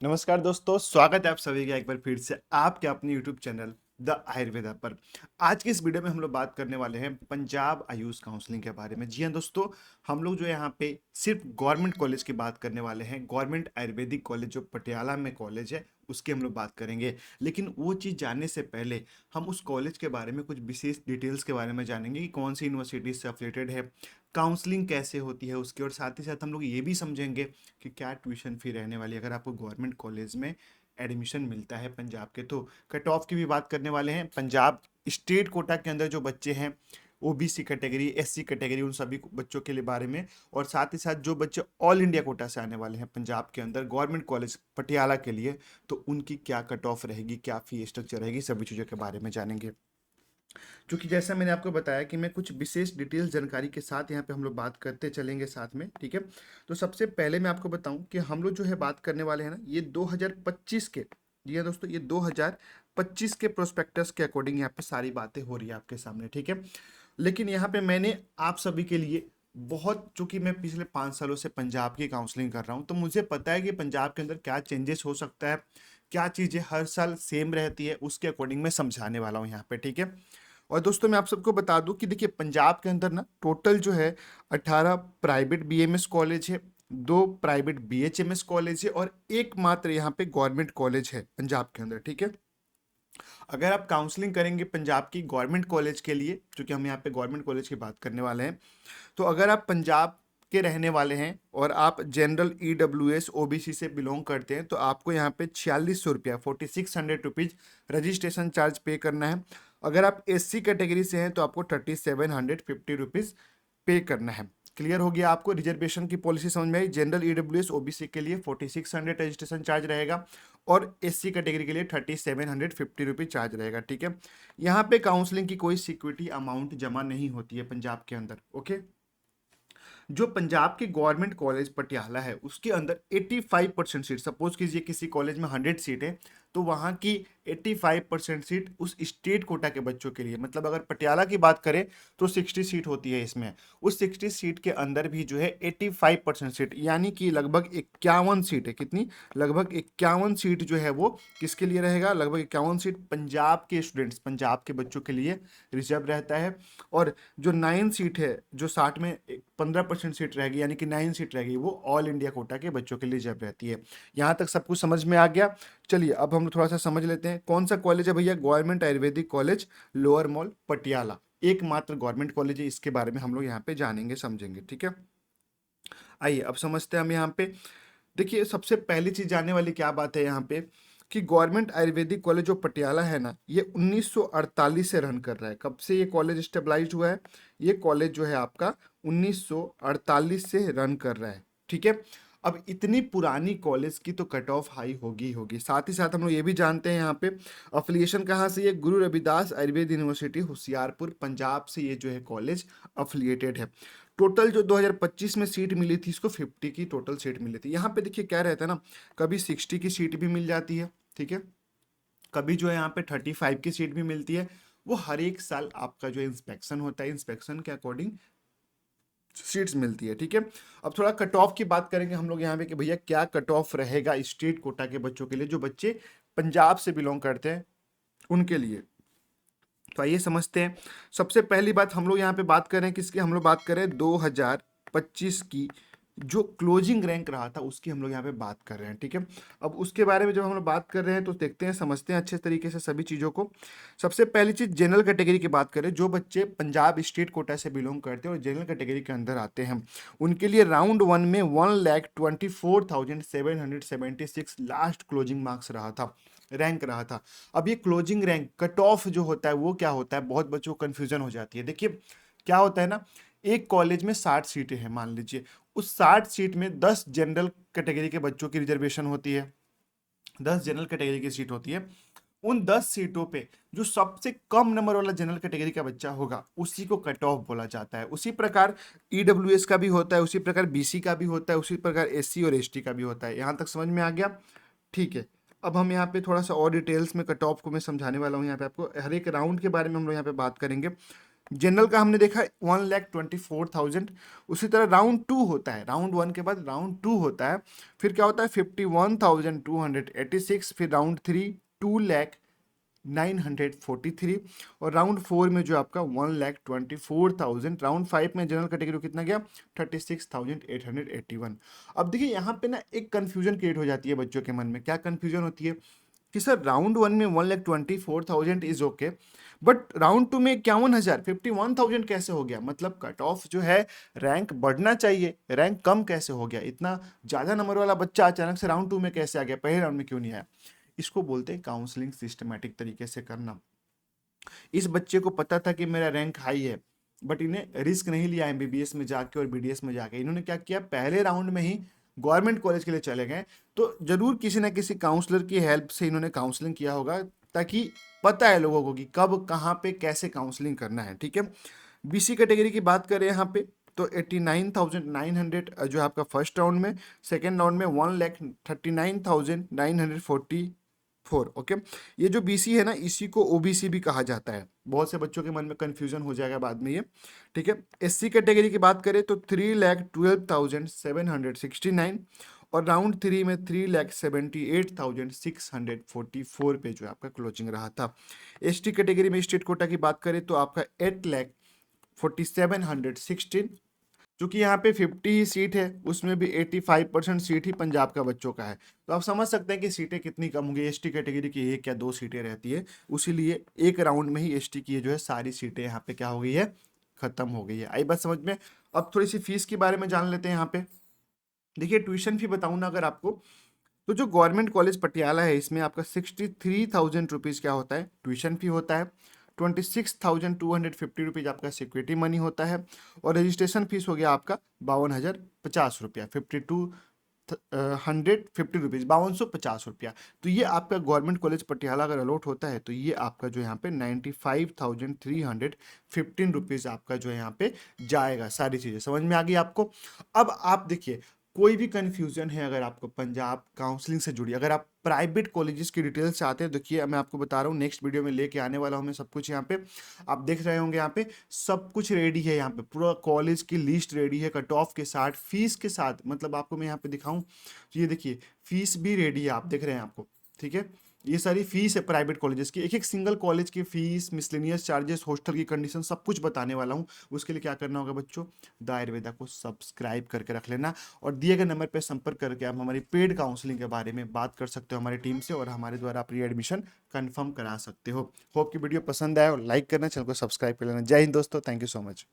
नमस्कार दोस्तों, स्वागत है आप सभी का एक बार फिर से आपके अपने यूट्यूब चैनल द आयुर्वेदा पर। आज की इस वीडियो में हम लोग बात करने वाले हैं पंजाब आयुष काउंसलिंग के बारे में। जी हाँ दोस्तों, हम लोग जो यहाँ पे सिर्फ गवर्नमेंट कॉलेज की बात करने वाले हैं। गवर्नमेंट आयुर्वेदिक कॉलेज जो पटियाला में कॉलेज है उसकी हम लोग बात करेंगे। लेकिन वो चीज़ जानने से पहले हम उस कॉलेज के बारे में कुछ विशेष डिटेल्स के बारे में जानेंगे कि कौन सी यूनिवर्सिटी से अफिलेटेड है, काउंसलिंग कैसे होती है उसकी, और साथ ही साथ हम लोग ये भी समझेंगे कि क्या ट्यूशन फी रहने वाली है अगर आपको गवर्नमेंट कॉलेज में एडमिशन मिलता है पंजाब के। तो कट ऑफ की भी बात करने वाले हैं। पंजाब स्टेट कोटा के अंदर जो बच्चे हैं, ओबीसी कैटेगरी, एससी कैटेगरी, उन सभी बच्चों के लिए बारे में, और साथ ही साथ जो बच्चे ऑल इंडिया कोटा से आने वाले हैं पंजाब के अंदर गवर्नमेंट कॉलेज पटियाला के लिए, तो उनकी क्या कट ऑफ रहेगी, क्या फी स्ट्रक्चर रहेगी, सभी चीज़ों के बारे में जानेंगे। क्योंकि जैसा मैंने आपको बताया कि मैं कुछ विशेष डिटेल्स जानकारी के साथ यहाँ पे हम लोग बात करते चलेंगे साथ में, ठीक है। तो सबसे पहले मैं आपको बताऊं कि हम लोग जो है बात करने वाले हैं ना, ये 2025 के, जी हाँ दोस्तों, ये 2025 के प्रोस्पेक्टस के अकॉर्डिंग यहाँ पे सारी बातें हो रही है आपके सामने, ठीक है। लेकिन यहाँ पे मैंने आप सभी के लिए बहुत, चूंकि मैं पिछले 5 सालों से पंजाब की काउंसलिंग कर रहा हूँ, तो मुझे पता है कि पंजाब के अंदर क्या चेंजेस हो सकता है, क्या चीज़ें हर साल सेम रहती है, उसके अकॉर्डिंग मैं समझाने वाला हूँ यहाँ पे, ठीक है। और दोस्तों मैं आप सबको बता दूं कि देखिए पंजाब के अंदर ना टोटल जो है 18 प्राइवेट बीएमएस कॉलेज है, 2 प्राइवेट बीएचएमएस कॉलेज है, और एकमात्र यहाँ पे गवर्नमेंट कॉलेज है पंजाब के अंदर, ठीक है। अगर आप काउंसलिंग करेंगे पंजाब की गवर्नमेंट कॉलेज के लिए, क्योंकि हम यहाँ पे गवर्नमेंट कॉलेज की बात करने वाले हैं, तो अगर आप पंजाब के रहने वाले हैं और आप जनरल ईडब्ल्यूएस ओबीसी से बिलोंग करते हैं, तो आपको यहाँ पे 4600 रुपया, 4600 रुपीज़ रजिस्ट्रेशन चार्ज पे करना है। अगर आप एससी कैटेगरी से हैं तो आपको 3750 रुपीज़ पे करना है। क्लियर हो गया आपको? रिजर्वेशन की पॉलिसी समझ में आई? जनरल ईडब्ल्यूएस ओबीसी के लिए 4600 रजिस्ट्रेशन चार्ज रहेगा, और एससी कैटेगरी के लिए 3750 रुपीज़ चार्ज रहेगा, ठीक है। यहाँ पे काउंसलिंग की कोई सिक्योरिटी अमाउंट जमा नहीं होती है पंजाब के अंदर, ओके। जो पंजाब की गवर्नमेंट कॉलेज पटियाला है उसके अंदर 85% सीट, सपोज कीजिए किसी कॉलेज में 100 सीट है, तो वहाँ की 85% सीट उस स्टेट कोटा के बच्चों के लिए, मतलब अगर पटियाला की बात करें तो 60 सीट होती है इसमें। उस 60 सीट के अंदर भी जो है 85% सीट, यानी कि लगभग 51 सीट है। कितनी? लगभग 51 सीट जो है वो किसके लिए रहेगा? लगभग 51 सीट पंजाब के स्टूडेंट्स, पंजाब के बच्चों के लिए रिजर्व रहता है। और जो 9 सीट है, जो 60 में 15% सीट रहेगी, यानी कि 9 सीट रहेगी, वो ऑल इंडिया कोटा के बच्चों के लिए रिजर्व रहती है। यहाँ तक सब कुछ समझ में आ गया? चलिए अब हम थोड़ा सा समझ लेते हैं कौन सा कॉलेज है भैया। Government Ayurvedic college lower mall Patiala, एकमात्र गवर्नमेंट कॉलेज है, इसके बारे में हम लोग यहाँ पे जानेंगे समझेंगे, ठीक है। आइए अब समझते हैं हम यहाँ पे। देखिए सबसे पहली चीज जानने वाली क्या बात है यहाँ पे, कि गवर्नमेंट आयुर्वेदिक कॉलेज जो पटियाला है ना, ये 1948 से रन कर रहा है। कब से ये कॉलेज स्टेबलाइज हुआ है? ये कॉलेज जो है आपका 1948 से रन कर रहा है, ठीक है। अब इतनी पुरानी कॉलेज की तो कट ऑफ हाई होगी ही होगी। साथ ही साथ हम लोग ये भी जानते हैं यहाँ पे अफिलिएशन कहाँ से, ये गुरु रविदास आयुर्वेद यूनिवर्सिटी होशियारपुर पंजाब से ये जो है कॉलेज अफिलिएटेड है। टोटल जो 2025 में सीट मिली थी इसको 50 की टोटल सीट मिली थी। यहाँ पे देखिए क्या रहता है ना, कभी 60 की सीट भी मिल जाती है, ठीक है, कभी जो है यहाँ पे 35 की सीट भी मिलती है। वो हर एक साल आपका जो इंस्पेक्शन होता है, इंस्पेक्शन के अकॉर्डिंग सीट्स मिलती है, ठीक है। अब थोड़ा कट ऑफ की बात करेंगे हम लोग यहाँ पे कि भैया क्या कट ऑफ रहेगा स्टेट कोटा के बच्चों के लिए, जो बच्चे पंजाब से बिलोंग करते हैं उनके लिए। तो आइए समझते हैं। सबसे पहली बात हम लोग यहाँ पे बात करें किसकी, हम लोग बात करें 2025 की जो क्लोजिंग रैंक रहा था उसकी हम लोग यहाँ पे बात कर रहे हैं, ठीक है। अब उसके बारे में जब हम लोग बात कर रहे हैं तो देखते हैं, समझते हैं अच्छे तरीके से सभी चीज़ों को। सबसे पहली चीज़ जनरल कैटेगरी की बात करें, जो बच्चे पंजाब स्टेट कोटा से बिलोंग करते हैं और जनरल कैटेगरी के अंदर आते हैं, उनके लिए राउंड 1 में 1,24,776 लास्ट क्लोजिंग मार्क्स रहा था, रैंक रहा था। अब ये क्लोजिंग रैंक कट ऑफ जो होता है वो क्या होता है, बहुत बच्चों को कन्फ्यूजन हो जाती है। देखिए क्या होता है ना, एक कॉलेज में 60 सीटें हैं मान लीजिए, उस 60 सीट में 10 जनरल कैटेगरी के बच्चों की रिजर्वेशन होती है, 10 जनरल कैटेगरी की सीट होती है। उन 10 सीटों पे जो सबसे कम नंबर वाला जनरल कैटेगरी का बच्चा होगा उसी को कट ऑफ बोला जाता है। उसी प्रकार ईडब्ल्यूएस का भी होता है, उसी प्रकार बीसी का भी होता है, उसी प्रकार एससी और एसटी का भी होता है। यहाँ तक समझ में आ गया? ठीक है। अब हम यहाँ पे थोड़ा सा और डिटेल्स में कट ऑफ को मैं समझाने वाला हूँ। यहाँ पे आपको हर एक राउंड के बारे में हम लोग यहाँ पे बात करेंगे। जनरल का हमने देखा 1,24,000। उसी तरह राउंड टू होता है, राउंड वन के बाद राउंड टू होता है, फिर क्या होता है 51,286, फिर राउंड थ्री 2,09,43, और राउंड फोर में जो आपका 1,24,000, राउंड फाइव में जनरल कैटेगरी कितना गया 36,881। अब देखिए यहाँ पे ना एक कंफ्यूजन क्रिएट हो जाती है बच्चों के मन में। क्या कंफ्यूजन होती है कि सर राउंड वन में 1,24,000 is okay, but round to में 51,000, 51,000 कैसे हो गया? मतलब कट ऑफ जो है, रैंक बढ़ना चाहिए, रैंक कम कैसे हो गया? इतना ज्यादा नंबर वाला बच्चा अचानक से राउंड टू में कैसे आ गया, पहले राउंड में क्यों नहीं आया? इसको बोलते हैं काउंसलिंग सिस्टमेटिक तरीके से करना। इस बच्चे को पता था कि मेरा रैंक हाई है, बट इन्हें रिस्क नहीं लिया एमबीबीएस में जाके और बीडीएस में जाके। इन्होंने क्या किया, पहले राउंड में ही गवर्नमेंट कॉलेज के लिए चले गए। तो जरूर किसी ना किसी काउंसलर की हेल्प से इन्होंने काउंसलिंग किया होगा, ताकि पता है लोगों को कि कब कहाँ पे कैसे काउंसलिंग करना है। ठीक है, बीसी कैटेगरी की बात करें यहाँ पे, तो 89,900 जो है आपका फर्स्ट राउंड में, सेकेंड राउंड में 1,39,944। ओके, ये जो बीसी है ना, इसी को ओबीसी भी कहा जाता है। बहुत से बच्चों के मन में कंफ्यूजन हो जाएगा बाद में ये। ठीक है, एससी कैटेगरी की बात करें तो 3,12,769, और राउंड थ्री में 3,78,644 पे जो है आपका क्लोजिंग रहा था। एसटी कैटेगरी में स्टेट कोटा की बात करें तो आपका 8,47,16, चूंकि यहाँ पे 50 ही सीट है, उसमें भी 85% सीट ही पंजाब का बच्चों का है। तो आप समझ सकते हैं कि सीटें कितनी कम होंगी। एसटी कैटेगरी की एक या दो सीटें रहती है, उसीलिए एक राउंड में ही एसटी की जो है सारी सीटें यहाँ पे क्या हो गई है, खत्म हो गई है। आई बात समझ में? अब थोड़ी सी फीस के बारे में जान लेते हैं यहाँ पे। देखिए ट्यूशन फी बताऊँ ना अगर आपको, तो जो गवर्नमेंट कॉलेज पटियाला है, इसमें आपका 63,000 रुपीज़ क्या होता है, ट्यूशन फी होता है। 26,250 रुपीज़ आपका सिक्योरिटी मनी होता है, और रजिस्ट्रेशन फीस हो गया आपका 52,050 रुपया, 5,250 रुपीज़, 5,250 रुपया। तो ये आपका गवर्नमेंट कॉलेज पटियाला अगर अलॉट होता है, तो ये आपका जो यहाँ पे 95,315 रुपीज़ आपका जो है यहाँ पे जाएगा। सारी चीज़ें समझ में आ गई आपको? अब आप देखिए, कोई भी कंफ्यूजन है अगर आपको पंजाब काउंसलिंग से जुड़ी, अगर आप प्राइवेट कॉलेजेस की डिटेल्स चाहते हैं, देखिए मैं आपको बता रहा हूँ, नेक्स्ट वीडियो में लेके आने वाला हूँ मैं सब कुछ। यहाँ पे आप देख रहे होंगे, यहाँ पे सब कुछ रेडी है, यहाँ पे पूरा कॉलेज की लिस्ट रेडी है, कट ऑफ के साथ, फीस के साथ। मतलब आपको मैं यहाँ पे दिखाऊं तो ये देखिए, फीस भी रेडी है, आप देख रहे हैं आपको। ठीक है, ये सारी फीस है प्राइवेट कॉलेजेस की, एक एक सिंगल कॉलेज की फीस, मिसलेनियस चार्जेस, हॉस्टल की कंडीशन, सब कुछ बताने वाला हूँ। उसके लिए क्या करना होगा बच्चों, द आयुर्वेदा को सब्सक्राइब करके रख लेना, और दिए गए नंबर पर संपर्क करके आप हमारी पेड काउंसलिंग के बारे में बात कर सकते हो हमारी टीम से, और हमारे द्वारा आप एडमिशन कंफर्म करा सकते हो। होप की वीडियो पसंद आए और लाइक करना, चैनल को सब्सक्राइब कर लेना। जय हिंद दोस्तों, थैंक यू सो मच।